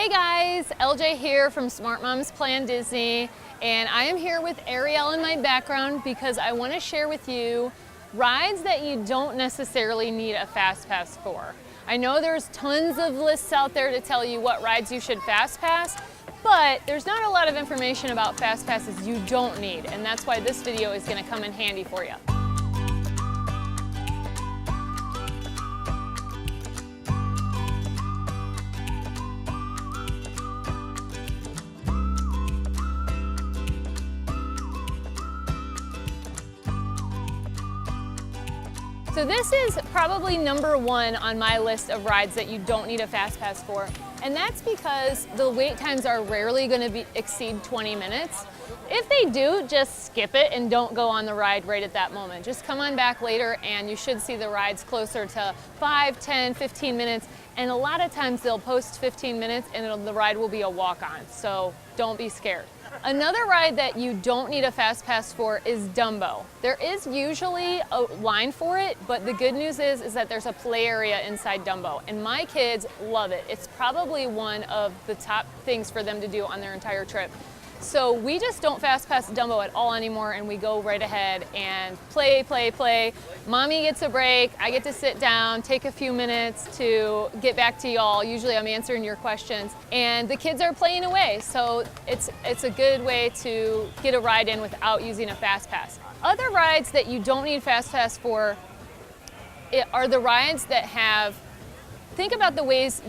Hey guys, LJ here from Smart Moms Plan Disney, and I am here with Ariel in my background because I want to share with you rides that you don't necessarily need a FastPass for. I know there's tons of lists out there to tell you what rides you should FastPass, but there's not a lot of information about FastPasses you don't need, and that's why this video is going to come in handy for you. So this is probably number one on my list of rides that you don't need a FastPass for, and that's because the wait times are rarely going to exceed 20 minutes. If they do, just skip it and don't go on the ride right at that moment. Just come on back later and you should see the rides closer to 5, 10, 15 minutes, and a lot of times they'll post 15 minutes and the ride will be a walk-on, so don't be scared. Another ride that you don't need a FastPass for is Dumbo. There is usually a line for it, but the good news is that there's a play area inside Dumbo, and my kids love it. It's probably one of the top things for them to do on their entire trip. So we just don't FastPass Dumbo at all anymore, and we go right ahead and play. Mommy gets a break, I get to sit down, take a few minutes to get back to y'all. Usually I'm answering your questions, and the kids are playing away. So it's a good way to get a ride in without using a FastPass. Other rides that you don't need FastPass for are the rides that have, think about the ways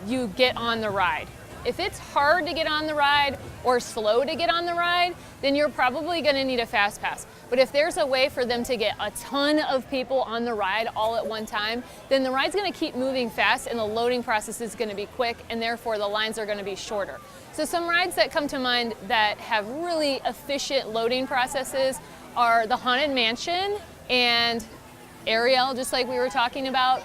you get on the ride. If it's hard to get on the ride or slow to get on the ride, then you're probably going to need a FastPass. But if there's a way for them to get a ton of people on the ride all at one time, then the ride's going to keep moving fast and the loading process is going to be quick, and therefore the lines are going to be shorter. So some rides that come to mind that have really efficient loading processes are the Haunted Mansion and Ariel, just like we were talking about,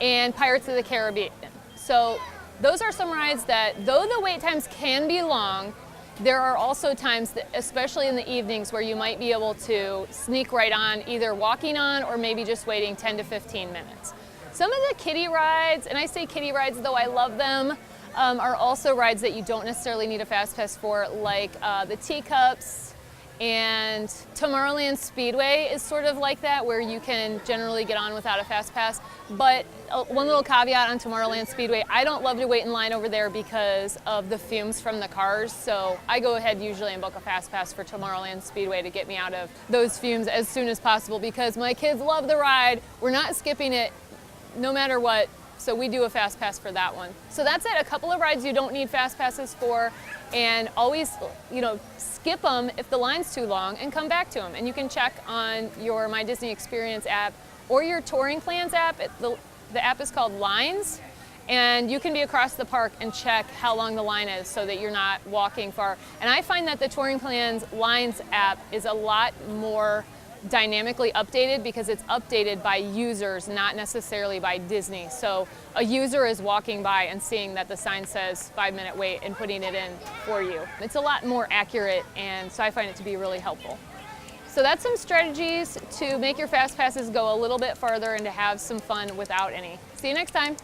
and Pirates of the Caribbean. So those are some rides that, though the wait times can be long, there are also times, that, especially in the evenings, where you might be able to sneak right on, either walking on or maybe just waiting 10 to 15 minutes. Some of the kiddie rides, and I say kiddie rides though I love them, are also rides that you don't necessarily need a FastPass for, like the Teacups, and Tomorrowland Speedway is sort of like that, where you can generally get on without a FastPass. But one little caveat on Tomorrowland Speedway, I don't love to wait in line over there because of the fumes from the cars, so I go ahead usually and book a FastPass for Tomorrowland Speedway to get me out of those fumes as soon as possible, because my kids love the ride. We're not skipping it no matter what, so we do a FastPass for that one. So that's it, a couple of rides you don't need FastPasses for, and always, skip them if the line's too long and come back to them. And you can check on your My Disney Experience app or your Touring Plans app. The app is called Lines, and you can be across the park and check how long the line is so that you're not walking far. And I find that the Touring Plans Lines app is a lot more dynamically updated because it's updated by users, not necessarily by Disney. So a user is walking by and seeing that the sign says 5-minute wait and putting it in for you. It's a lot more accurate, and so I find it to be really helpful. So that's some strategies to make your FastPasses go a little bit farther and to have some fun without any. See you next time.